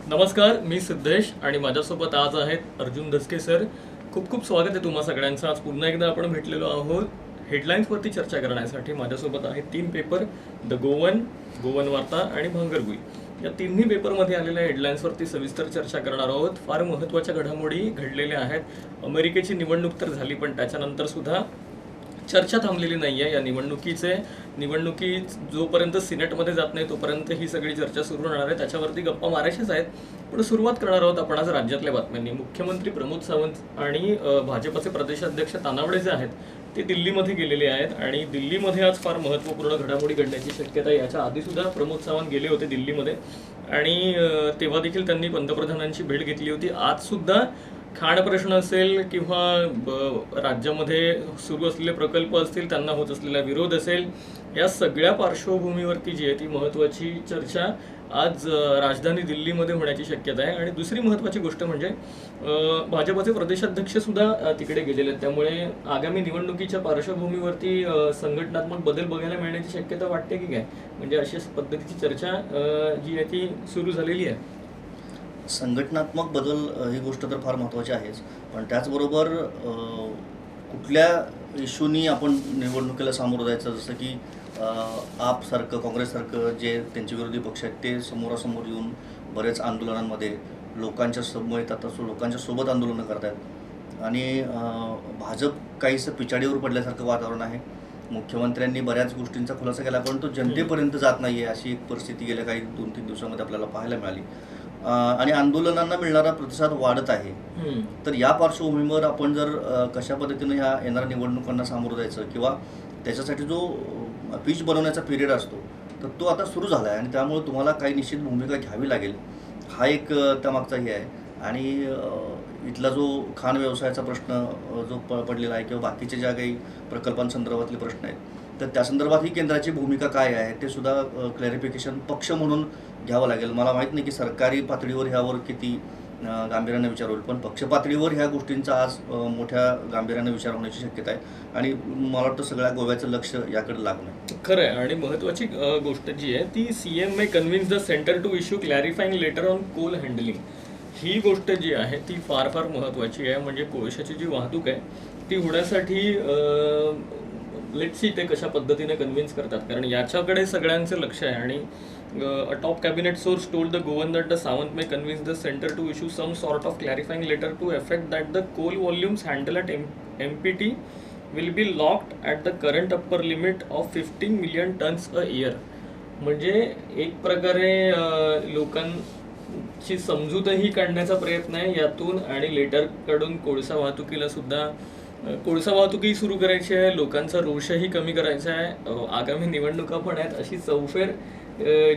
नमस्कार, मी सिद्धेश आणि माझ्यासोबत आज आहेत अर्जुन दसके सर. खूप खूप स्वागत आहे तुम्हा सगळ्यांचं. आज पुन्हा एकदा आपण भेटलेलो आहोत हेडलाईन्सवरती चर्चा करण्यासाठी. माझ्यासोबत आहेत 3 पेपर, द गोवन, गोवन वार्ता आणि भांगरभुई. या तिन्ही पेपरमध्ये आलेल्या हेडलाईन्सवरती सविस्तर चर्चा करणार आहोत. फार महत्त्वाच्या घडामोडी घडलेल्या आहेत. अमेरिकेची निवडणूक तर झाली, पण त्याच्यानंतर सुद्धा चर्चा थांबलेली नाही आहे. या निवडणुकी जोपर्यंत सिनेटमध्ये जात नाही तोपर्यंत ही सगळी चर्चा सुरू राहणार आहे. त्याच्यावरती गप्पा मारायच्याच आहेत. पण सुरुवात करणार आहोत आपण आज राज्यातल्या बातम्यांनी. मुख्यमंत्री प्रमोद सावंत आणि भाजपचे प्रदेशाध्यक्ष तानावडे जे आहेत ते दिल्लीमध्ये गेलेले आहेत आणि दिल्लीमध्ये आज फार महत्त्वपूर्ण घडामोडी घडण्याची शक्यता आहे. याच्या आधी सुद्धा प्रमोद सावंत गेले होते दिल्लीमध्ये आणि तेव्हा देखील त्यांनी पंतप्रधानांची भेट घेतली होती. आज सुद्धा खाण प्रश्न असेल किंवा राज्यामध्ये सुरू असलेले प्रकल्प असतील, त्यांना होत असलेला विरोध असेल, या सगळ्या पार्श्वभूमीवरती जी आहे ती महत्त्वाची चर्चा आज राजधानी दिल्लीमध्ये होण्याची शक्यता आहे. आणि दुसरी महत्त्वाची गोष्ट म्हणजे भाजपचे प्रदेशाध्यक्ष सुद्धा तिकडे गेलेले आहेत. त्यामुळे आगामी निवडणुकीच्या पार्श्वभूमीवरती संघटनात्मक बदल बघायला मिळण्याची शक्यता वाटते की काय? म्हणजे अशा पद्धतीची चर्चा जी आहे ती सुरू झालेली आहे. संघटनात्मक बदल ही गोष्ट तर फार महत्त्वाची आहेच, पण त्याचबरोबर कुठल्या इश्यूनी आपण निवडणुकीला सामोरं जायचं, जसं की आपसारखं काँग्रेससारखं जे त्यांचे विरोधी पक्ष आहेत ते समोरासमोर येऊन बरेच आंदोलनांमध्ये लोकांच्या समोर येतात, लोकांच्या सोबत आंदोलनं करतात आणि भाजप काहीसं पिछाडीवर पडल्यासारखं वातावरण आहे. मुख्यमंत्र्यांनी बऱ्याच गोष्टींचा खुलासा केला, पण तो जनतेपर्यंत जात नाही आहे, अशी एक परिस्थिती गेल्या काही 2-3 दिवसामध्ये आपल्याला पाहायला मिळाली. आणि आंदोलनांना मिळणारा प्रतिसाद वाढत आहे. तर या पार्श्वभूमीवर आपण जर कशा पद्धतीनं ह्या येणाऱ्या निवडणुकांना सामोरं जायचं किंवा त्याच्यासाठी जो पिच बनवण्याचा पिरियड असतो तर तो आता सुरू झाला आहे आणि त्यामुळे तुम्हाला काही निश्चित भूमिका घ्यावी लागेल, हा एक त्यामागचा हे आहे. आणि इथला जो खाण व्यवसायाचा प्रश्न जो पडलेला आहे किंवा बाकीचे ज्या काही प्रकल्पांसंदर्भातले प्रश्न आहेत तर त्या संदर्भात ही केंद्राची भूमिका काय आहे ते सुद्धा क्लॅरिफिकेशन पक्ष म्हणून घ्यावं लागेल. मला माहीत नाही की सरकारी पातळीवर ह्यावर किती गांभीर्याने विचार होईल, पण पक्ष पातळीवर ह्या गोष्टींचा आज मोठ्या गांभीर्याने विचार होण्याची शक्यता आहे आणि मला वाटतं सगळ्या गोव्याचं लक्ष याकडे लागलं आहे. खरं आहे. आणि महत्त्वाची गोष्ट जी आहे ती CM may convince the centre to issue clarifying letter on coal handling. ही गोष्ट जी आहे ती फार फार महत्त्वाची आहे. म्हणजे कोळशाची जी वाहतूक आहे ती होण्यासाठी लेट्स सी ते कशा पद्धतीने कन्व्हिन्स करतात, कारण याच्याकडे सगळ्यांचं लक्ष आहे. आणि a top cabinet source told the Govan that the Sawant may convince the center to issue some sort of clarifying letter to effect that the coal volumes handled at MPT will be locked at the current upper limit of 15 million tons a year. म्हणजे एक प्रकारे लोकांची समजूतही काढण्याचा प्रयत्न आहे यातून आणि लेटरकडून कोळसा वाहतुकीला सुद्धा कोळसा वाहतूकही सुरू करायची आहे, लोकांचा रोषही कमी करायचा आहे. आगामी निवडणुका पण आहेत. अशी चौफेर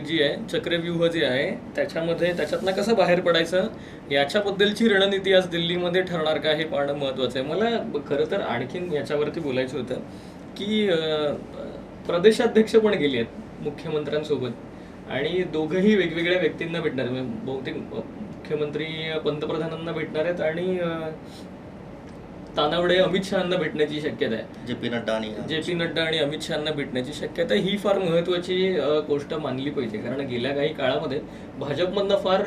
जी आहे, चक्रव्यूह जे आहे त्याच्यातनं कसं बाहेर पडायचं याच्याबद्दलची रणनीती आज दिल्लीमध्ये ठरणार का हे पाहणं महत्त्वाचं आहे. मला खरं तर आणखीन याच्यावरती बोलायचं होतं की प्रदेशाध्यक्ष पण गेले आहेत मुख्यमंत्र्यांसोबत आणि दोघंही वेगवेगळ्या व्यक्तींना भेटणार आहेत. बहुतेक मुख्यमंत्री पंतप्रधानांना भेटणार आहेत आणि तानावडे अमित शहांना भेटण्याची शक्यता आहे. जे पी नड्डा आणि अमित शहांना भेटण्याची शक्यता ही फार महत्त्वाची गोष्ट मानली पाहिजे, कारण गेल्या काही काळामध्ये भाजपमधनं फार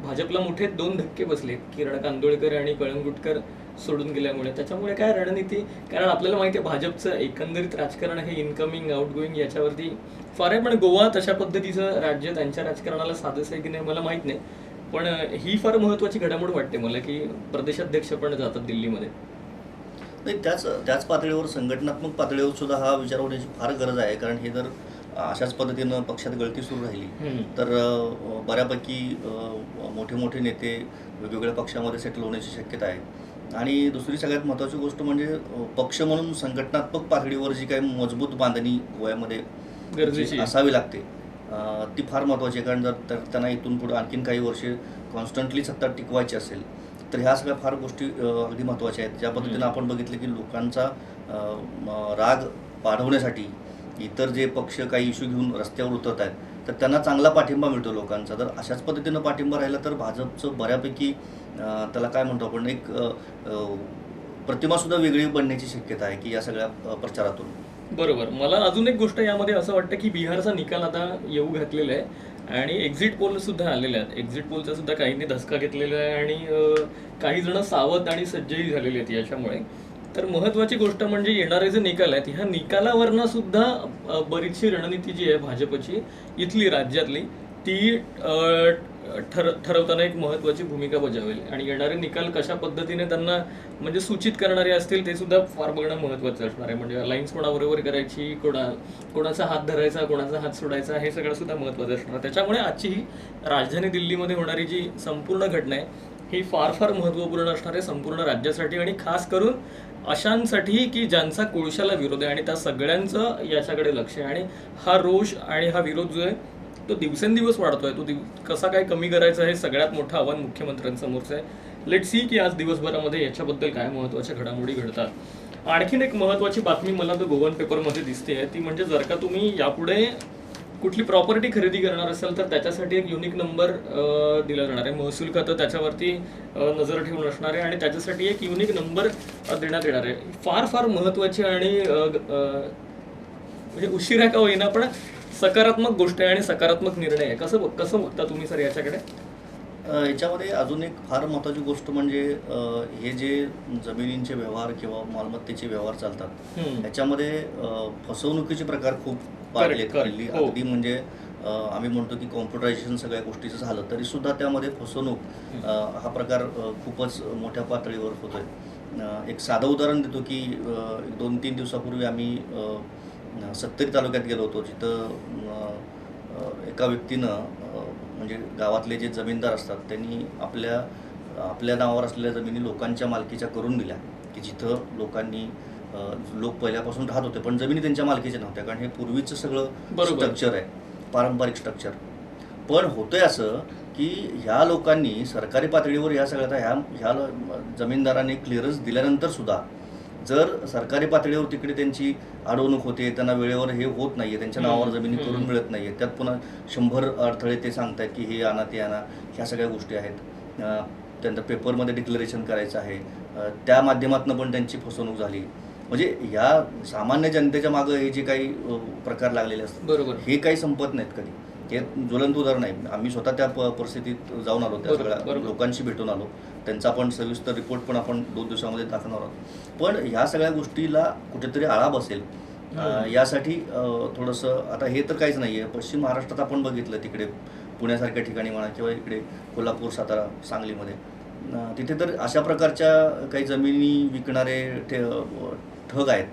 भाजपला मोठे 2 धक्के बसले, किरण कांदोळकर आणि कळंगुटकर सोडून गेल्यामुळे. त्याच्यामुळे काय रणनीती, कारण आपल्याला माहिती आहे भाजपचं एकंदरीत राजकारण हे इनकमिंग आउटगोईंग याच्यावरती फार आहे. पण गोवा तशा पद्धतीचं राज्य त्यांच्या राजकारणाला साधंसं आहे की नाही मला माहीत नाही, पण ही फार महत्त्वाची घडामोड वाटते मला की प्रदेशाध्यक्ष पण जातात दिल्लीमध्ये. नाही, त्याच पातळीवर संघटनात्मक पातळीवर सुद्धा हा विचार होण्याची फार गरज आहे, कारण हे जर अशाच पद्धतीनं पक्षात गळती सुरू राहिली तर बऱ्यापैकी मोठे मोठे नेते वेगवेगळ्या पक्षामध्ये सेटल होण्याची शक्यता आहे. आणि दुसरी सगळ्यात महत्त्वाची गोष्ट म्हणजे पक्ष म्हणून संघटनात्मक पातळीवर जी काही मजबूत बांधणी गोव्यामध्ये गरजेची असावी लागते ती फार महत्त्वाची आहे. कारण जर त्यांना इथून पुढे आणखीन काही वर्षे कॉन्स्टंटली सत्ता टिकवायची असेल तर ह्या सगळ्या फार गोष्टी अगदी महत्त्वाच्या आहेत. ज्या पद्धतीनं आपण बघितलं की लोकांचा राग वाढवण्यासाठी इतर जे पक्ष काही इश्यू घेऊन रस्त्यावर उतरत आहेत तर त्यांना चांगला पाठिंबा मिळतो लोकांचा. तर अशाच पद्धतीनं पाठिंबा राहिला तर भाजपचं बऱ्यापैकी त्याला काय म्हणतो आपण एक प्रतिमासुद्धा वेगळी बनण्याची शक्यता आहे की या सगळ्या प्रचारातून. बरोबर. मला अजून एक गोष्ट यामध्ये असं वाटतं की बिहारचा निकाल आता येऊ घातलेला आहे आणि एक्झिट पोल सुद्धा आलेले आहेत. एक्झिट पोलचा सुद्धा काहींनी धसका घेतलेला आहे आणि काही जण सावध आणि सज्जही झालेले आहेत याच्यामुळे. तर महत्त्वाची गोष्ट म्हणजे येणारे जे निकाल आहेत, ह्या निकालावरनं सुद्धा बरीचशी रणनीती जी आहे भाजपची इथली राज्यातली ती ठरवताना एक महत्त्वाची भूमिका बजावेल. आणि येणारे निकाल कशा पद्धतीने त्यांना म्हणजे सूचित करणारे असतील ते सुद्धा फार बघणं महत्त्वाचं असणार आहे. म्हणजे अलायन्स कोणाबरोबर करायची, कोणाचा हात धरायचा, कोणाचा हात सोडायचा, हे सगळं सुद्धा महत्त्वाचं असणार. त्याच्यामुळे आजची ही राजधानी दिल्लीमध्ये होणारी जी संपूर्ण घटना आहे ही फार फार महत्त्वपूर्ण असणार आहे संपूर्ण राज्यासाठी आणि खास करून अशांसाठी की ज्यांचा कोळशाला विरोध आहे आणि त्या सगळ्यांचं याच्याकडे लक्ष आहे. आणि हा रोष आणि हा विरोध जो आहे तो दिवसेंदिवस वाढतोय. तो कसा काय कमी करायचा हे सगळ्यात मोठं आव्हान मुख्यमंत्र्यांसमोरचं आहे. लेट सी की आज दिवसभरामध्ये याच्याबद्दल काय महत्त्वाच्या घडामोडी घडतात. आणखीन एक महत्त्वाची बातमी मला तर गोवन पेपरमध्ये दिसते ती म्हणजे जर का तुम्ही यापुढे कुठली प्रॉपर्टी खरेदी करणार असाल तर त्याच्यासाठी एक युनिक नंबर दिला जाणार आहे. महसूल खातं त्याच्यावरती नजर ठेवून असणार आहे आणि त्याच्यासाठी एक युनिक नंबर देण्यात येणार आहे. फार फार महत्त्वाची आणि म्हणजे उशिरा का होईना पण सकारात्मक गोष्ट आहे आणि सकारात्मक निर्णय आहे. कसं बघता तुम्ही सर याच्याकडे? याच्यामध्ये अजून एक फार महत्त्वाची गोष्ट म्हणजे हे जे जमिनींचे व्यवहार किंवा मालमत्तेचे व्यवहार चालतात याच्यामध्ये फसवणुकीचे प्रकार खूप वाढले. हो. अगदी म्हणजे आम्ही म्हणतो की कॉम्प्युटरायझेशन सगळ्या गोष्टीचं झालं तरी सुद्धा त्यामध्ये फसवणूक हा प्रकार खूपच मोठ्या पातळीवर होतोय. एक साधं उदाहरण देतो की 2-3 दिवसापूर्वी आम्ही सत्तरी तालुक्यात गेलो होतो, जिथं एका व्यक्तीनं म्हणजे गावातले जे जमीनदार असतात त्यांनी आपल्या नावावर असलेल्या जमिनी लोकांच्या मालकीच्या करून दिल्या, की जिथं लोक पहिल्यापासून राहत होते पण जमिनी त्यांच्या मालकीच्या नव्हत्या, कारण हे पूर्वीचं सगळं स्ट्रक्चर आहे, पारंपरिक स्ट्रक्चर. पण होतंय असं की ह्या लोकांनी सरकारी पातळीवर ह्या सगळ्या ह्या जमीनदारांनी क्लिअरन्स दिल्यानंतर सुद्धा जर सरकारी पातळीवर तिकडे त्यांची अडवणूक होते, त्यांना वेळेवर हे होत नाहीये, त्यांच्या नावावर जमिनी करून मिळत नाहीये, त्यात पुन्हा 100 अडथळे ते सांगतात की हे आणा ते आणा, ह्या सगळ्या गोष्टी आहेत. त्यांचं पेपरमध्ये डिक्लरेशन करायचं आहे, त्या माध्यमातून पण त्यांची फसवणूक झाली. म्हणजे ह्या सामान्य जनतेच्या मागं हे जे काही प्रकार लागलेले असतात बरोबर हे काही संपत नाहीत कधी. हे ज्वलंत उदाहरण आहे. आम्ही स्वतः त्या परिस्थितीत जाऊन आलो, त्या सगळ्या लोकांशी भेटून आलो, त्यांचा पण सविस्तर रिपोर्ट पण आपण 2 दिवसामध्ये दाखवणार आहोत. पण ह्या सगळ्या गोष्टीला कुठेतरी आळा बसेल यासाठी थोडंसं, आता हे तर काहीच नाही आहे, पश्चिम महाराष्ट्रात आपण बघितलं, तिकडे पुण्यासारख्या ठिकाणी म्हणा किंवा इकडे कोल्हापूर, सातारा, सांगलीमध्ये तिथे तर अशा प्रकारच्या काही जमिनी विकणारे ठग आहेत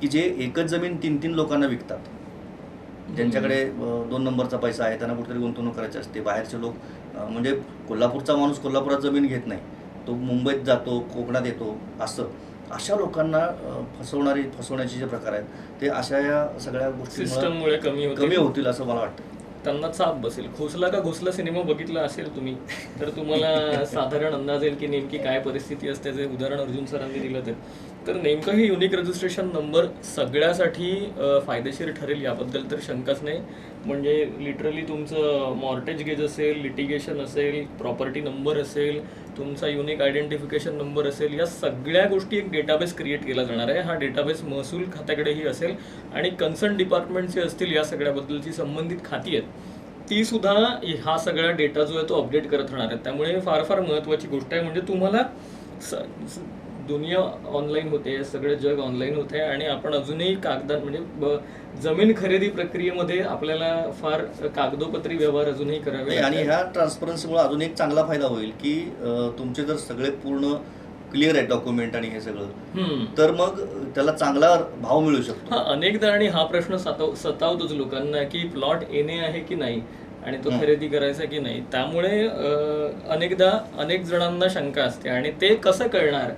की जे एकच जमीन 3-3 लोकांना विकतात. ज्यांच्याकडे 2 नंबरचा पैसा आहे, त्यांना कुठेतरी गुंतवणूक करायची असते. बाहेरचे लोक म्हणजे कोल्हापूरचा माणूस कोल्हापुरात जमीन घेत नाही, तो मुंबईत जातो, कोकणात येतो, अशा लोकांना फसवण्याचे जे प्रकार आहेत ते अशा या सगळ्या गोष्टींमुळे कमी होतील असं मला वाटतं. त्यांना चाप बसेल. खोसला का घोसला सिनेमा बघितला असेल तुम्ही तर तुम्हाला साधारण अंदाज येईल की नेमकी काय परिस्थिती असते. जे उदाहरण अर्जुन सरांनी दिलं तर नेमकं हे युनिक रजिस्ट्रेशन नंबर सगळ्यासाठी फायदेशीर ठरेल याबद्दल तर शंकाच नाही. म्हणजे लिटरली तुमचं मॉर्टेज गेज असेल, लिटिगेशन असेल, प्रॉपर्टी नंबर असेल, तुमचा युनिक आयडेंटिफिकेशन नंबर असेल, या सगळ्या गोष्टी एक डेटाबेस क्रिएट केला जाणार आहे. हा डेटाबेस महसूल खात्याकडेही असेल आणि कन्सर्न डिपार्टमेंटचे असतील, या सगळ्याबद्दलची संबंधित खाती आहेत ती सुद्धा हा सगळा डेटा जो आहे तो अपडेट करत राहणार आहे. त्यामुळे फार फार महत्त्वाची गोष्ट आहे. म्हणजे तुम्हाला दुनिया ऑनलाईन होते, सगळं जग ऑनलाईन होते आणि आपण अजूनही म्हणजे जमीन खरेदी प्रक्रियेमध्ये आपल्याला फार कागदोपत्री व्यवहार अजूनही करावे. आणि ह्या ट्रान्सपरन्सीमुळे अजून एक चांगला फायदा होईल की तुमचे जर सगळे पूर्ण क्लिअर आहे डॉक्युमेंट आणि हे सगळं, तर मग त्याला चांगला भाव मिळू शकतो. अनेकदा आणि हा प्रश्न सतावतोच लोकांना की प्लॉट येणे आहे की नाही आणि तो खरेदी करायचा की नाही. त्यामुळे अनेकदा अनेक जणांना शंका असते आणि ते कसं कळणार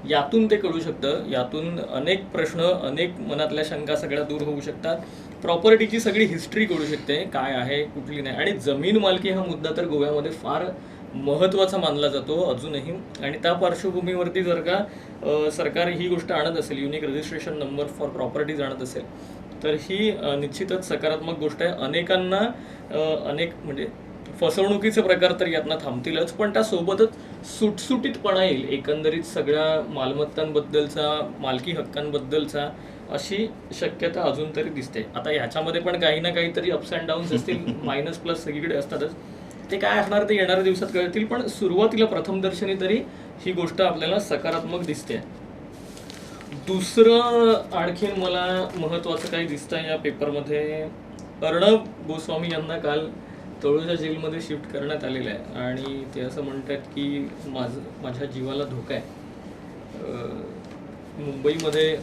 यातून ते कळू शकतं. यातून अनेक प्रश्न, अनेक मनातल्या शंका सगळ्या दूर होऊ शकतात. प्रॉपर्टीची सगळी हिस्ट्री कळू शकते, काय आहे कुठली नाही. आणि जमीन मालकी हा मुद्दा तर गोव्यामध्ये फार महत्त्वाचा मानला जातो अजूनही. आणि त्या पार्श्वभूमीवरती जर का सरकार ही गोष्ट आणत असेल, unique registration number for properties आणत असेल, तर ही निश्चितच सकारात्मक गोष्ट आहे. अनेकांना म्हणजे फसवणुकीचे प्रकार तर यातनं थांबतीलच, पण त्यासोबतच सुटसुटीतपणा येईल एकंदरीत सगळ्या मालमत्तांबद्दलचा, मालकी हक्कांबद्दलचा, अशी शक्यता अजून तरी दिसते. आता ह्याच्यामध्ये पण काही ना काहीतरी अप्स अँड डाऊन्स असतील, मायनस प्लस सगळीकडे असतातच. ते काय असणार ते येणाऱ्या दिवसात कळतील, पण सुरुवातीला प्रथमदर्शनी तरी ही गोष्ट आपल्याला सकारात्मक दिसते. दुसरं आणखीन मला महत्त्वाचं काही दिसतंय या पेपरमध्ये, अर्णब गोस्वामी यांना काल तळोजा जेलमध्ये शिफ्ट करण्यात आलेलं आहे आणि ते असं म्हणतात की माझ्या जीवाला धोका आहे. मुंबईमध्ये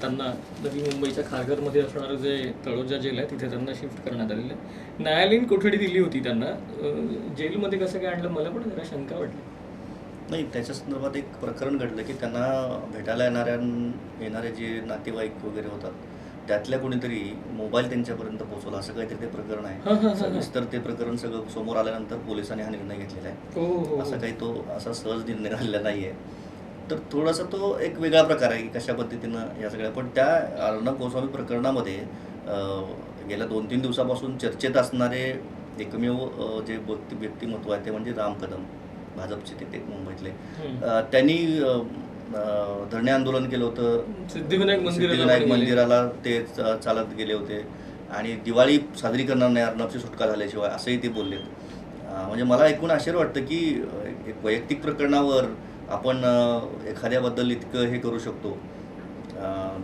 त्यांना नवी मुंबईच्या खारघरमध्ये असणारं जे तळोजा जेल आहे तिथे त्यांना शिफ्ट करण्यात आलेलं आहे. न्यायालयीन कोठडी दिली होती त्यांना. जेलमध्ये कसं काय आणलं मला पण जरा शंका वाटली. नाही, त्याच्या संदर्भात एक प्रकरण घडलं की त्यांना भेटायला येणारे जे नातेवाईक वगैरे होतात त्यातल्या कोणीतरी मोबाईल त्यांच्यापर्यंत पोहोचवला, असं काहीतरी ते प्रकरण आहे. सविस्तर ते प्रकरण सगळं समोर आल्यानंतर पोलिसांनी हा निर्णय घेतलेला आहे. असा काही तो असा सहज निर्णय झालेला नाही आहे. तर थोडासा तो एक वेगळा प्रकार आहे की कशा पद्धतीनं या सगळ्या. पण त्या अर्णब गोस्वामी प्रकरणामध्ये गेल्या 2-3 दिवसापासून चर्चेत असणारे एकमेव जे व्यक्तिमत्व आहे ते म्हणजे राम कदम, भाजपचे तिथे मुंबईतले. त्यांनी धरणे आंदोलन केलं होतं. सिद्धिविनायक मंदिराला ते चालत गेले होते आणि दिवाळी साजरी करणार नाही अर्णबची सुटका झाल्याशिवाय, असंही ते बोलले. म्हणजे मला ऐकून आश्चर्य वाटतं की एक वैयक्तिक प्रकरणावर आपण एखाद्याबद्दल इतकं हे करू शकतो.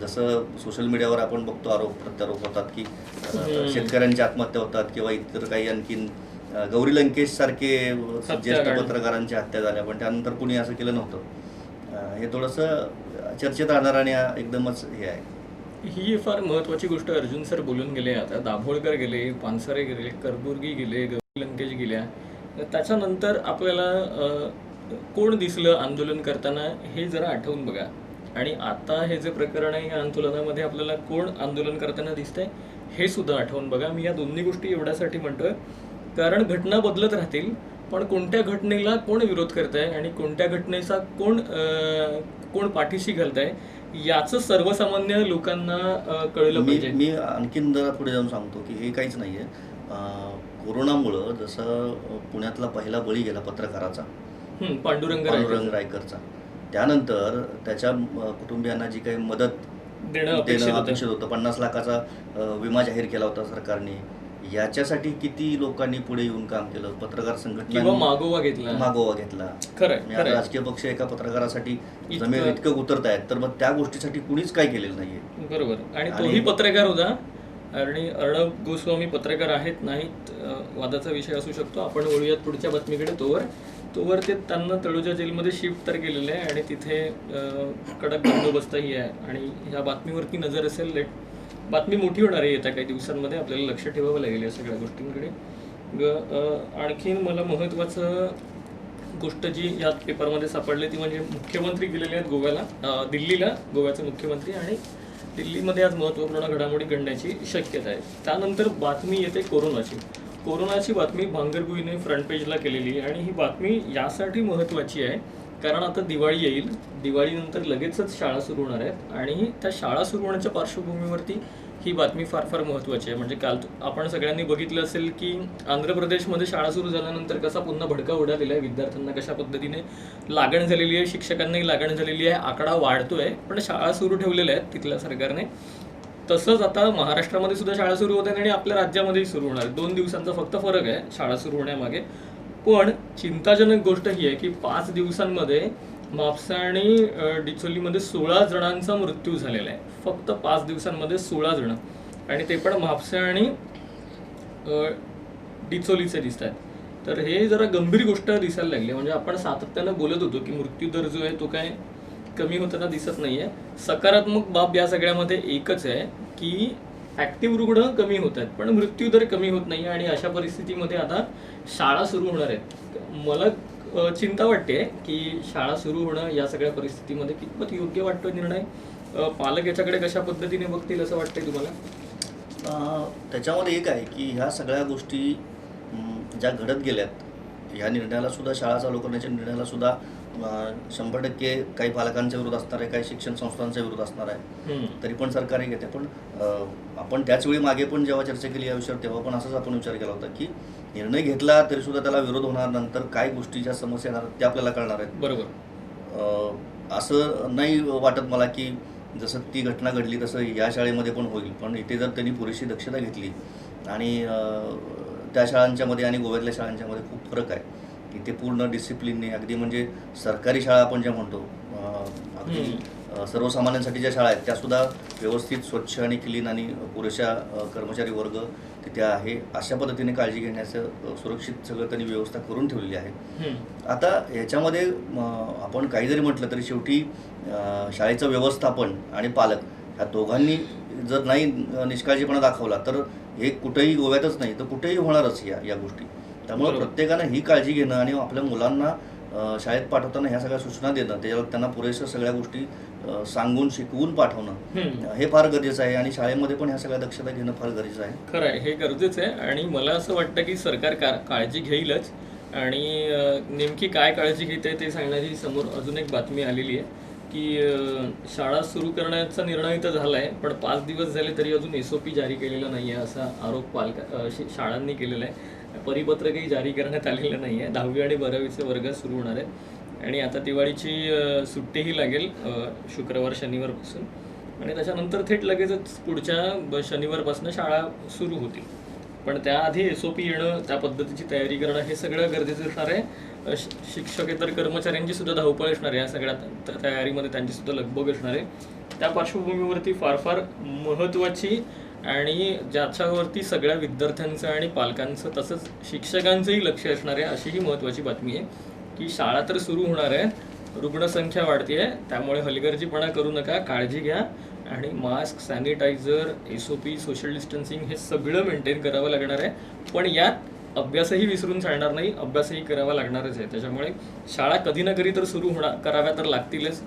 जसं सोशल मीडियावर आपण बघतो आरोप प्रत्यारोप होतात की शेतकऱ्यांच्या आत्महत्या होतात किंवा इतर काही आणखीन गौरी लंकेश सारखे ज्येष्ठ पत्रकारांच्या हत्या झाल्या, पण त्यानंतर कुणी असं केलं नव्हतं. हे थोडंसं चर्चेत राहणार आणि एकदमच हे आहे. ही फार महत्त्वाची गोष्ट अर्जुन सर बोलून गेले. आता दाभोळकर गेले, पानसरे गेले, करबुर्गी गेले, गौरी लंकेश गेल्या. त्याच्यानंतर आपल्याला कोण दिसलं आंदोलन करताना हे जरा आठवून बघा. आणि आता हे जे प्रकरण आहे या आंदोलनामध्ये आपल्याला कोण आंदोलन करताना दिसतंय हे सुद्धा आठवून बघा. मी या दोन्ही गोष्टी एवढ्यासाठी म्हणतोय कारण घटना बदलत राहतील, पण कोणत्या घटनेला कोण विरोध करताय आणि कोणत्या घटनेचा कोण पाठीशी घालताय याचं सर्वसामान्य लोकांना कळलं पाहिजे. मी आणखीन जरा पुढे जाऊन सांगतो की हे काहीच नाहीये. कोरोनामुळं जसं पुण्यातला पहिला बळी गेला पत्रकाराचा, पांडुरंग रायकरचा, त्यानंतर त्याच्या कुटुंबियांना जी काही मदत देणं अपेक्षित होतं, 50 लाखाचा विमा जाहीर केला होता सरकारने, याच्यासाठी किती लोकांनी पुढे येऊन काम केलं. पत्रकार संघटना मागोवा घेतला. खरं राजकीय पक्ष एका पत्रकारासाठी जमीन इतकं उतरत आहेत, तर मग त्या गोष्टीसाठी कुणीच काय केलेलं नाहीये. बरोबर. आणि तोही पत्रकार होता आणि अर्णब गोस्वामी पत्रकार आहेत नाहीत वादाचा विषय असू शकतो. आपण वळूयात पुढच्या बातमीकडे. तोवर ते त्यांना तळोजा जेलमध्ये शिफ्ट तर केलेलं आहे आणि तिथे कडक बंदोबस्तही आहे आणि ह्या बातमीवरती नजर असेल. बातमी मोठी होणार आहे येत्या काही दिवसांमध्ये, आपल्याला लक्ष ठेवावं लागेल या सगळ्या गोष्टींकडे. आणखीन मला महत्त्वाचं गोष्ट जी या पेपरमध्ये सापडली ती म्हणजे मुख्यमंत्री गेलेले आहेत गोव्याला, दिल्लीला, गोव्याचे मुख्यमंत्री, आणि दिल्लीमध्ये आज महत्त्वपूर्ण घडामोडी घडण्याची शक्यता आहे. त्यानंतर बातमी येते कोरोनाची बातमी भांगरभुईने फ्रंट पेजला केलेली आहे आणि ही बातमी यासाठी महत्त्वाची आहे कारण आता दिवाळी येईल. दिवाळीनंतर लगेचच शाळा सुरू होणार आहेत आणि त्या शाळा सुरू होण्याच्या पार्श्वभूमीवरती ही बातमी फार फार महत्त्वाची आहे. म्हणजे काल आपण सगळ्यांनी बघितलं असेल की आंध्र प्रदेशमध्ये शाळा सुरू झाल्यानंतर कसा पुन्हा भडका उडालेला आहे, विद्यार्थ्यांना कशा पद्धतीने लागण झालेली आहे, शिक्षकांनाही लागण झालेली आहे, आकडा वाढतोय, पण शाळा सुरू ठेवलेल्या आहेत तिथल्या सरकारने. तसंच आता महाराष्ट्रामध्ये सुद्धा शाळा सुरू होत आहेत आणि आपल्या राज्यामध्येही सुरू होणार आहे. 2 दिवसांचा फक्त फरक आहे शाळा सुरू होण्यामागे. पण चिंताजनक गोष्ट ही आहे की 5 दिवसांमध्ये म्हापसा आणि डिचोलीमध्ये 16 जणांचा मृत्यू झालेला आहे. फक्त 5 दिवसांमध्ये 16 जण, आणि ते पण म्हापसा आणि डिचोलीचे दिसत आहेत. तर हे जरा गंभीर गोष्ट दिसायला लागली. म्हणजे आपण सातत्यानं बोलत होतो की मृत्यूदर जो आहे तो काय कमी होताना दिसत नाहीये. सकारात्मक बाब या सगळ्यामध्ये एकच आहे की ॲक्टिव्ह रुग्ण कमी होत आहेत पण मृत्यूदर कमी होत नाही. आणि अशा परिस्थितीमध्ये आता शाळा सुरू होणार आहेत. मला चिंता वाटते की शाळा सुरू होणं या सगळ्या परिस्थितीमध्ये कितपत योग्य वाटतो निर्णय. पालक याच्याकडे कशा पद्धतीने बघतील असं वाटतंय तुम्हाला? त्याच्यामध्ये एक आहे की ह्या सगळ्या गोष्टी ज्या घडत गेल्यात, ह्या निर्णयाला सुद्धा, शाळा चालू करण्याच्या निर्णयाला सुद्धा 100% काही पालकांच्या विरोध असणार आहे, काही शिक्षण संस्थांच्या विरोध असणार आहे, तरी पण सरकार घेते. पण आपण त्याचवेळी मागे पण जेव्हा चर्चा केली या विषयावर तेव्हा पण असाच आपण विचार केला होता की निर्णय घेतला तरी सुद्धा त्याला विरोध होणार, नंतर काय गोष्टीच्या समस्या येणार ते आपल्याला कळणार आहेत. बरोबर. असं नाही वाटत मला की जसं ती घटना घडली तसं या शाळेमध्ये पण होईल, पण इथे जर त्यांनी पुरेशी दक्षता घेतली आणि त्या शाळांच्यामध्ये आणि गोव्यातल्या शाळांच्यामध्ये खूप फरक आहे. इथे पूर्ण डिसिप्लिनने, अगदी म्हणजे सरकारी शाळा आपण ज्या म्हणतो, अगदी सर्वसामान्यांसाठी ज्या शाळा आहेत त्यासुद्धा व्यवस्थित, स्वच्छ आणि क्लीन आणि पुरेशा कर्मचारी वर्ग तिथे आहे. अशा पद्धतीने काळजी घेण्याचं सुरक्षित सगळं त्यांनी व्यवस्था करून ठेवलेली आहे. आता ह्याच्यामध्ये आपण काही जरी म्हटलं तरी शेवटी शाळेचं व्यवस्थापन आणि पालक ह्या दोघांनी जर नाही निष्काळजीपणा दाखवला तर हे कुठेही, गोव्यातच नाही तर कुठेही होणारच या गोष्टी. त्यामुळे बरोबर. प्रत्येकानं ही काळजी घेणं आणि आपल्या मुलांना शाळेत पाठवताना ह्या सगळ्या सूचना देणं, त्याच्यावर त्यांना पुरेशा सगळ्या गोष्टी सांगून शिकवून पाठवणं हे फार गरजेचं आहे आणि शाळेमध्ये पण ह्या सगळ्या दक्षता घेणं फार गरजेचं आहे. खरं आहे, हे गरजेचं आहे. आणि मला असं वाटतं की सरकार काळजी घेईलच. आणि नेमकी काय काळजी घेते ते सांगण्याची समोर अजून एक बातमी आलेली आहे की शाळा सुरू करण्याचा निर्णय तर झाला आहे, पण 5 दिवस झाले तरी अजून SOP जारी केलेला नाही आहे असा आरोप शाळांनी केलेला आहे. परिपत्रकही जारी करण्यात आलेलं नाही आहे. 10वी आणि 12वीचे वर्ग सुरू होणार आहेत आणि आता दिवाळीची सुट्टीही लागेल शुक्रवार शनिवारपासून, आणि त्याच्यानंतर थेट लगेचच पुढच्या शनिवारपासून शाळा सुरू होतील. पण त्याआधी SOP येणं, त्या पद्धतीची तयारी करणं हे सगळं गरजेचं असणार आहे. शिक्षकेतर कर्मचाऱ्यांची सुद्धा धावपळ असणार आहे, या सगळ्या तयारीमध्ये त्यांची सुद्धा लगबग असणार आहे. त्या पार्श्वभूमीवरती फार फार महत्त्वाची आणि ज्याच्यावरती सगळ्या विद्यार्थ्यांचं आणि पालकांचं तसंच शिक्षकांचंही लक्ष असणार आहे अशी ही महत्त्वाची बातमी आहे की शाळा तर सुरू होणार आहे, रुग्णसंख्या वाढते आहे, त्यामुळे हलगर्जीपणा करू नका, काळजी घ्या आणि mask, sanitiser, SOP, social distancing हे सगळं मेंटेन करावं लागणार आहे. पण यात अभ्यासही विसरून चालणार नाही, अभ्यासही करावा लागणारच आहे. त्याच्यामुळे शाळा कधी ना कधी तर सुरू कराव्या तर लागतीलच.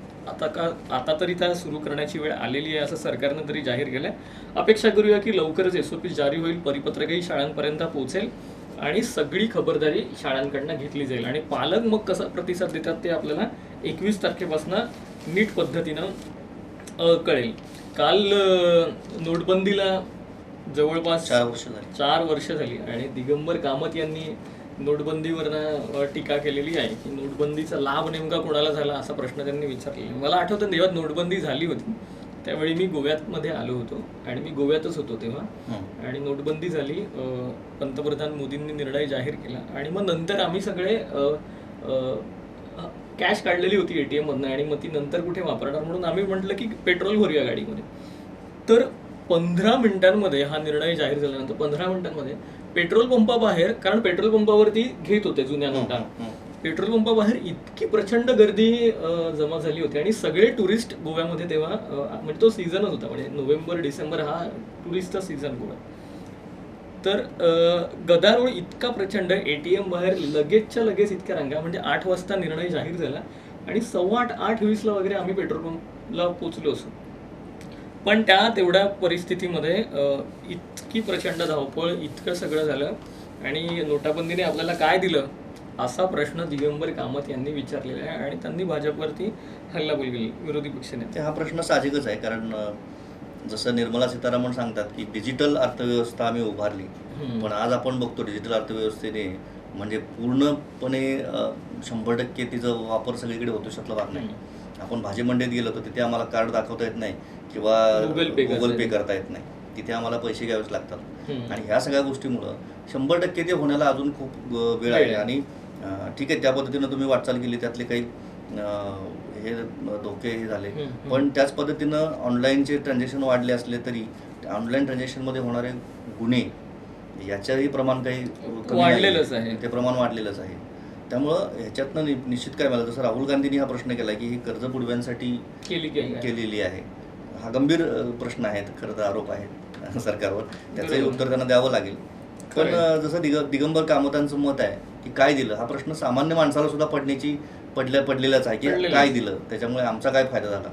आता तरी त्या सुरू करण्याची वेळ आलेली आहे असं सरकारनं तरी जाहीर केलं आहे. अपेक्षा करूया की लवकरच SOP जारी होईल, परिपत्रकही शाळांपर्यंत पोहोचेल आणि सगळी खबरदारी शाळांकडनं घेतली जाईल. आणि पालक मग कसा प्रतिसाद देतात ते आपल्याला 21 तारखेपासून नीट पद्धतीनं कळेल. काल नोटबंदीला जवळपास 4 वर्ष झाली आणि दिगंबर कामत यांनी नोटबंदीवरनं टीका केलेली आहे की नोटबंदीचा लाभ नेमका कोणाला झाला असा प्रश्न त्यांनी विचारलेला. मला आठवतं जेव्हा नोटबंदी झाली होती त्यावेळी मी गोव्यामध्ये आलो होतो आणि मी गोव्यातच होतो तेव्हा, आणि नोटबंदी झाली, पंतप्रधान मोदींनी निर्णय जाहीर केला आणि मग नंतर आम्ही सगळे कॅश काढलेली होती ATM मधनं आणि मग ती नंतर कुठे वापरणार म्हणून आम्ही म्हटलं की पेट्रोल भरूया गाडीमध्ये. तर 15 मिनिटांमध्ये हा निर्णय जाहीर झाल्यानंतर 15 मिनिटांमध्ये पेट्रोल पंपाबाहेर, कारण पेट्रोल पंपावरती घेत होते जुन्या नोटा, पेट्रोल पंपाबाहेर इतकी प्रचंड गर्दी जमा झाली होती आणि सगळे टुरिस्ट गोव्यामध्ये तेव्हा, म्हणजे तो सीझनच होता, म्हणजे नोव्हेंबर डिसेंबर हा टुरिस्टचा सीझन गोवा. तर गदारोळ इतका प्रचंड, ATM बाहेर लगेचच्या लगेच इतक्या रांगा, म्हणजे 8 वाजता निर्णय जाहीर झाला आणि 7:15 8:20 वगैरे आम्ही पेट्रोल पंपला पोचलो असो. पण तेवढ्या परिस्थितीमध्ये इतकी प्रचंड धावपळ, इतकं सगळं झालं आणि नोटाबंदीने आपल्याला काय दिलं असा प्रश्न दिगंबर कामत यांनी विचारलेला आहे आणि त्यांनी भाजपवरती हल्लाबोल केली, विरोधी पक्षनेते. हा प्रश्न साहजिकच आहे, कारण जसं निर्मला सीतारामन सांगतात की डिजिटल अर्थव्यवस्था आम्ही उभारली, पण आज आपण बघतो डिजिटल अर्थव्यवस्थेने म्हणजे पूर्णपणे 100% तिचा वापर सगळीकडे होतो अशातला भाग नाही. आपण भाजी मंडईत गेलो तर तिथे आम्हाला कार्ड दाखवता येत नाही किंवा गुगल पे करता येत नाही, तिथे आम्हाला पैसे घ्यावेच लागतात. आणि ह्या सगळ्या गोष्टीमुळं 100% ते होण्याला अजून खूप वेळ आहे. आणि ठीक आहे, त्या पद्धतीनं तुम्ही वाटचाल केली, त्यातले काही हे धोके हे झाले, पण त्याच पद्धतीनं ऑनलाईनचे ट्रान्झॅक्शन वाढले असले तरी ऑनलाईन ट्रान्झॅक्शनमध्ये होणारे गुन्हे याच्याही प्रमाण काही वाढलेलंच आहे, ते प्रमाण वाढलेलंच आहे. त्यामुळं ह्याच्यातनं निश्चित काय मला, जसं राहुल गांधींनी हा प्रश्न केला की ही कर्ज बुडव्यांसाठी केलेली आहे, हा गंभीर प्रश्न आहे, खरं तर आरोप आहे सरकारवर, त्याचंही उत्तर त्यांना द्यावं लागेल. पण जसं दिगंबर कामतांचं मत आहे की काय दिलं, हा प्रश्न सामान्य माणसाला सुद्धा पडलेलाच आहे की काय दिलं, त्याच्यामुळे आमचा काय फायदा झाला.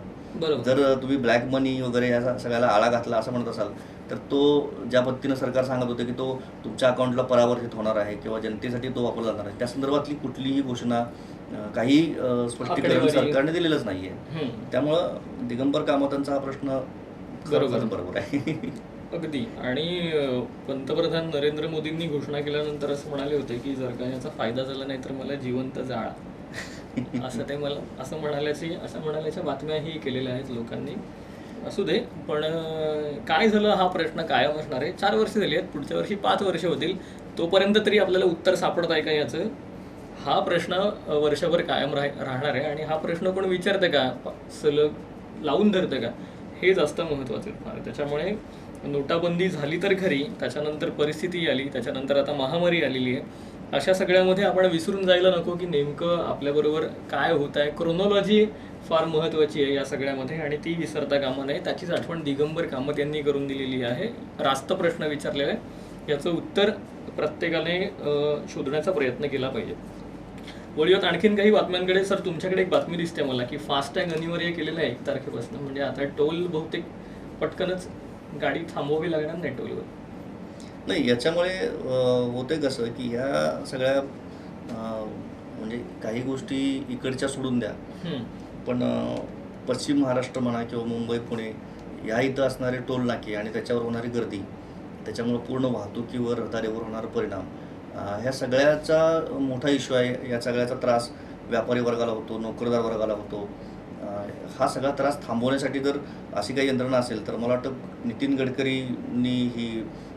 जर तुम्ही ब्लॅक मनी वगैरे या सगळ्याला आळा घातला असं म्हणत असाल तर तो ज्या पद्धतीनं सरकार सांगत होते की तो तुमच्या अकाउंटला परावर्तित होणार आहे किंवा जनतेसाठी तो वापरला जाणार आहे, त्या संदर्भातली कुठलीही घोषणा, काही स्पष्टीकरण सरकारने दिलेलंच नाहीये. त्यामुळं दिगंबर कामतांचा हा प्रश्न बरोबर आहे. अगदी. आणि पंतप्रधान नरेंद्र मोदींनी घोषणा केल्यानंतर असं म्हणाले होते की जर का याचा फायदा झाला नाही तर मला जिवंत जाळा. असं म्हणाल्याच्या बातम्याही केलेल्या आहेत लोकांनी. असू दे, पण काय झालं हा प्रश्न कायम असणार आहे. 4 वर्ष झाली आहेत, पुढच्या वर्षी 5 वर्ष होतील. तोपर्यंत तरी आपल्याला उत्तर सापडत आहे का याचं, हा प्रश्न वर्षभर कायम राहणार आहे. आणि हा प्रश्न कोण विचारतं का, सलग लावून धरतं का, हे जास्त महत्त्वाचं आहे. त्याच्यामुळे नोटाबंदी झाली तर खरी, त्याच्यानंतर परिस्थिती आली, त्याच्यानंतर आता महामारी आलेली आहे. अशा सगळ्यामध्ये आपण विसरून जायला नको की नेमकं आपल्याबरोबर काय होत आहे. क्रोनॉलॉजी फार महत्त्वाची आहे या सगळ्यामध्ये आणि ती विसरता कामा नये. त्याचीच आठवण दिगंबर कामत यांनी करून दिलेली आहे. रास्त प्रश्न विचारलेला आहे, याचं उत्तर प्रत्येकाने शोधण्याचा प्रयत्न केला पाहिजे. वळूयात आणखीन काही बातम्यांकडे. सर, तुमच्याकडे एक बातमी दिसते मला की फास्टॅग अनिवार्य केलेलं आहे 1 तारखेपासून. म्हणजे आता टोल बहुतेक पटकनच गाडी थांबवावी लागणार नाही टोलवर. नाही, याच्यामुळे होते कसं की ह्या सगळ्या म्हणजे काही गोष्टी इकडच्या सोडून द्या, पण पश्चिम महाराष्ट्र म्हणा किंवा मुंबई पुणे या इथं असणारे टोल नाके आणि त्याच्यावर होणारी गर्दी, त्याच्यामुळं पूर्ण वाहतुकीवर रहदारीवर होणारा परिणाम, ह्या सगळ्याचा मोठा इश्यू आहे. या सगळ्याचा त्रास व्यापारी वर्गाला होतो, नोकरदार वर्गाला होतो. हा सगळा त्रास थांबवण्यासाठी जर अशी काही यंत्रणा असेल तर मला वाटतं नितीन गडकरींनी ही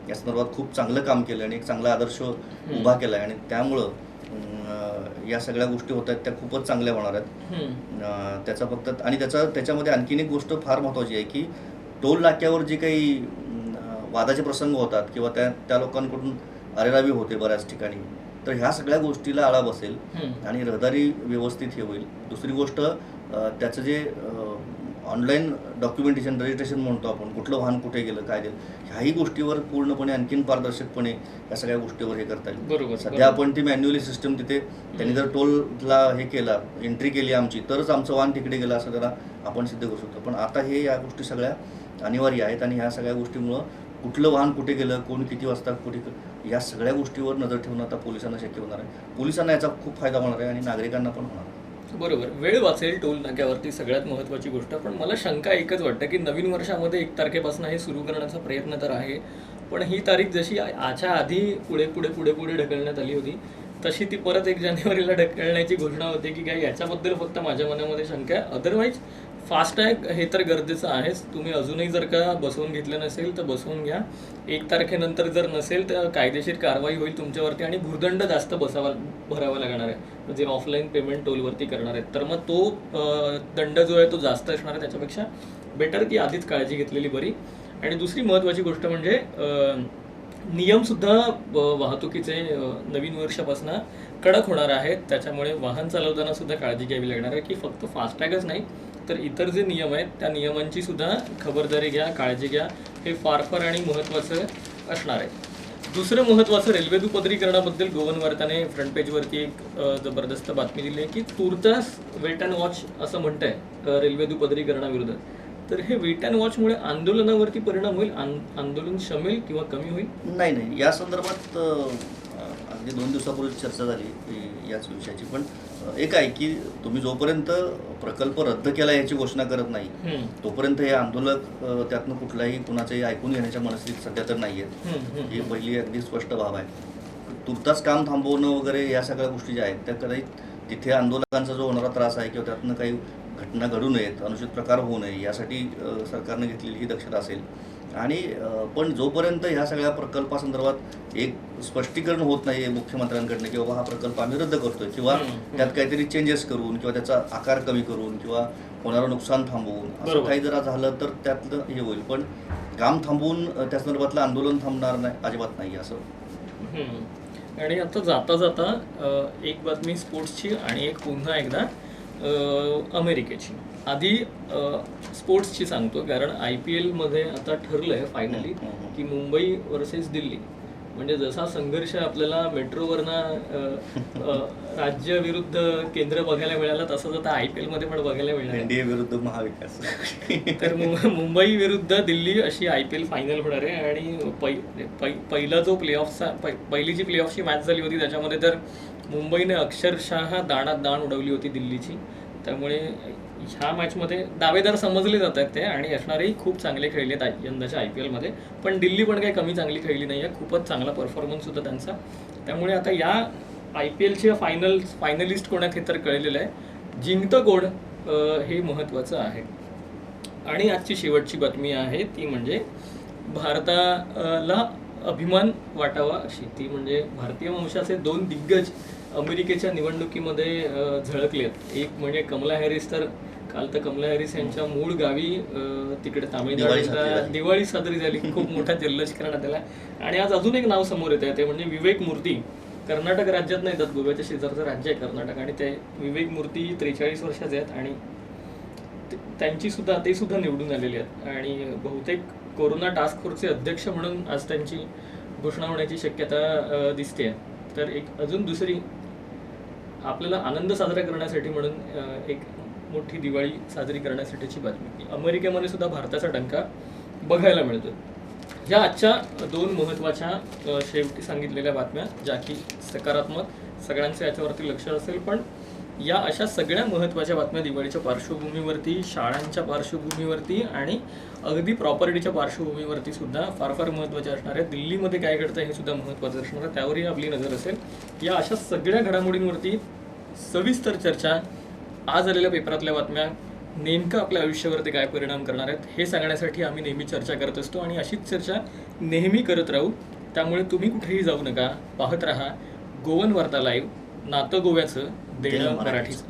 या संदर्भात खूप चांगलं काम केलं आणि एक चांगला आदर्श उभा केला आहे. आणि त्यामुळं या सगळ्या गोष्टी होत आहेत त्या खूपच चांगल्या होणार आहेत. त्याचा फक्त आणि त्याच्यामध्ये आणखीन एक गोष्ट फार महत्त्वाची आहे की टोल नाक्यावर जे काही वादाचे प्रसंग होतात किंवा त्या लोकांकडून अरेरावी होते बऱ्याच ठिकाणी, तर ह्या सगळ्या गोष्टीला आळा बसेल आणि रहदारी व्यवस्थित हे होईल. दुसरी गोष्ट, त्याचं जे ऑनलाईन डॉक्युमेंटेशन, रजिस्ट्रेशन म्हणतो आपण, कुठलं वाहन कुठे गेलं काय गेलं, ह्याही गोष्टीवर पूर्णपणे आणखीन पारदर्शकपणे या सगळ्या गोष्टीवर हे करता येईल. बरोबर. सध्या आपण ती मॅन्युअली सिस्टम तिथे त्यांनी जर टोलला हे केला, एंट्री केली आमची, तरच आमचं वाहन तिकडे गेलं असं त्याला आपण सिद्ध करू शकतो. पण आता या गोष्टी सगळ्या अनिवार्य आहेत आणि ह्या सगळ्या गोष्टीमुळं कुठलं वाहन कुठे गेलं, कोण किती वाजता कुठे, या सगळ्या गोष्टीवर नजर ठेवणं आता पोलिसांना शक्य होणार आहे. पोलिसांना याचा खूप फायदा होणार आहे आणि नागरिकांना पण होणार आहे. बरोबर, वेळ वाचेल टोल नाक्यावरती, सगळ्यात महत्त्वाची गोष्ट. पण मला शंका एकच वाटतं की नवीन वर्षामध्ये 1 तारखेपासून हे सुरू करण्याचा प्रयत्न तर आहे, पण ही तारीख जशी याच्या आधी पुढे पुढे पुढे पुढे ढकलण्यात आली होती तशी ती परत 1 जानेवारीला ढकलण्याची घोषणा होती की काय, याच्याबद्दल फक्त माझ्या मनामध्ये शंका आहे. अदरवाईज फास्टॅग हे तर गरजेचं आहेच. तुम्ही अजूनही जर का बसवून घेतलं नसेल तर बसवून घ्या. 1 तारखेनंतर जर नसेल तर कायदेशीर कारवाई होईल तुमच्यावरती आणि भुर्दंड जास्त भरावा लागणार आहे. जे ऑफलाईन पेमेंट टोलवरती करणार आहेत तर मग तो दंड जो आहे तो जास्त असणार आहे. त्याच्यापेक्षा बेटर की आधीच काळजी घेतलेली बरी. आणि दुसरी महत्त्वाची गोष्ट म्हणजे नियमसुद्धा वाहतुकीचे नवीन वर्षापासून कडक होणार आहेत. त्याच्यामुळे वाहन चालवताना सुद्धा काळजी घ्यावी लागणार आहे की फक्त फास्टॅगच नाही तर इतर जे नियम आहेत त्या नियमांची सुद्धा खबरदारी घ्या, काळजी घ्या. हे फार फार आणि महत्त्वाचं असणार आहे. दुसरं महत्त्वाचं, रेल्वे दुपदरीकरणाबद्दल गोवन वार्ताने फ्रंट पेजवरती एक जबरदस्त बातमी दिली आहे की तुर्तास वेट अँड वॉच असं म्हणत आहे रेल्वे दुपदरीकरणाविरोधात. तर हे वेट अँड वॉचमुळे आंदोलनावरती परिणाम होईल, आंदोलन शमेल किंवा कमी होईल? नाही, या संदर्भात अगदी 2 दिवसापूर्वी चर्चा झाली याच विषयाची. पण एक आहे की तुम्ही जोपर्यंत प्रकल्प रद्द केला याची घोषणा करत नाही तोपर्यंत हे आंदोलक त्यातनं कुठलाही कुणाचंही ऐकून घेण्याच्या मनस्थितीत सध्या तर नाही आहेत. ही पहिली अगदी स्पष्ट बाब आहे. तुर्तास काम थांबवणं वगैरे या सगळ्या गोष्टी ज्या आहेत त्या कदाचित तिथे आंदोलकांचा जो होणारा त्रास आहे किंवा त्यातनं काही घटना घडू नयेत, अनुचित प्रकार होऊ नये यासाठी सरकारनं घेतलेली ही दक्षता असेल. आणि पण जोपर्यंत ह्या सगळ्या प्रकल्पासंदर्भात एक स्पष्टीकरण होत नाही मुख्यमंत्र्यांकडनं की बाबा हा प्रकल्प आम्ही रद्द करतोय किंवा त्यात काहीतरी चेंजेस करून किंवा त्याचा आकार कमी करून किंवा होणारं नुकसान थांबवून असं काही जरा झालं तर त्यातलं हे होईल. पण काम थांबवून त्या संदर्भातलं आंदोलन थांबणार नाही, अजिबात नाही असं. आणि आता जाता जाता एक बातमी स्पोर्ट्सची आणि एक पुन्हा एकदा अमेरिकेची. आधी स्पोर्ट्सची सांगतो कारण IPL मध्ये आता ठरलं आहे फायनली की मुंबई वर्सेस दिल्ली. म्हणजे जसा संघर्ष आपल्याला मेट्रोवरनं राज्य विरुद्ध केंद्र बघायला मिळाला तसंच आता IPL मध्ये पण बघायला मिळणार. NDA विरुद्ध महाविकास. तर मुंबई विरुद्ध दिल्ली अशी IPL फायनल होणार आहे. आणि पहिला जो प्लेऑफचा पहिली जी प्लेऑफची मॅच झाली होती त्याच्यामध्ये तर मुंबईने अक्षरशः दाणात दाण उडवली होती दिल्लीची. त्यामुळे ह्या मॅचमध्ये दावेदार समजले जात आहेत ते आणि असणारेही खूप चांगले खेळले आहेत यंदाच्या IPL मध्ये. पण दिल्ली पण काही कमी चांगली खेळली नाही आहे, खूपच चांगला परफॉर्मन्स होता त्यांचा. त्यामुळे आता या IPLचे फायनलिस्ट कोण आहेत हे तर कळलेलं आहे, जिंकतं कोण हे महत्त्वाचं आहे. आणि आजची शेवटची बातमी आहे ती म्हणजे भारताला अभिमान वाटावा अशी, ती म्हणजे भारतीय वंशाचे 2 दिग्गज अमेरिकेच्या निवडणुकीमध्ये झळकलेत. एक म्हणजे कमला हॅरिस, तर काल तर कमला हॅरिस यांच्या मूळ गावी तिकडे तामिळनाडूला दिवाळी साजरी झाली, खूप मोठा जल्लोष करण्यात आला. आणि आज अजून एक नाव समोर येत आहे, ते म्हणजे विवेक मूर्ती. कर्नाटक राज्यात नाही येतात, गोव्याच्या शेजारचं राज्य आहे कर्नाटक, आणि ते विवेक मूर्ती 43 वर्षाचे आहेत आणि ते सुद्धा निवडून आलेले आहेत. आणि बहुतेक कोरोना टास्क फोर्सचे अध्यक्ष म्हणून आज त्यांची घोषणा होण्याची शक्यता दिसते. तर एक अजून दुसरी आपल्याला आनंद साजरा करण्यासाठी म्हणून एक मोठी दिवाळी साजरी करण्यासाठीची बातमी, अमेरिकेमध्ये सुद्धा भारताचा डंका बघायला मिळतो. ह्या आजच्या 2 महत्त्वाच्या शेवटी सांगितलेल्या बातम्या, ज्या की सकारात्मक, सगळ्यांचं याच्यावरती लक्ष असेल. पण या अशा सगळ्या महत्त्वाच्या बातम्या दिवाळीच्या पार्श्वभूमीवरती, शाळांच्या पार्श्वभूमीवरती आणि अगदी प्रॉपर्टीच्या पार्श्वभूमीवरती सुद्धा फार फार महत्त्वाच्या असणार आहेत. दिल्लीमध्ये काय घडतं हे सुद्धा महत्त्वाचं असणार आहे, त्यावरही आपली नजर असेल. या अशा सगळ्या घडामोडींवरती सविस्तर चर्चा, आज आलेल्या पेपरातल्या बातम्या नेमकं आपल्या आयुष्यावरती काय परिणाम करणार आहेत हे सांगण्यासाठी आम्ही नेहमी चर्चा करत असतो आणि अशीच चर्चा नेहमी करत राहू. त्यामुळे तुम्ही कुठेही जाऊ नका, पाहत राहा गोवन वार्ता लाईव्ह, नातं गोव्याचं, देणं मराठीचं.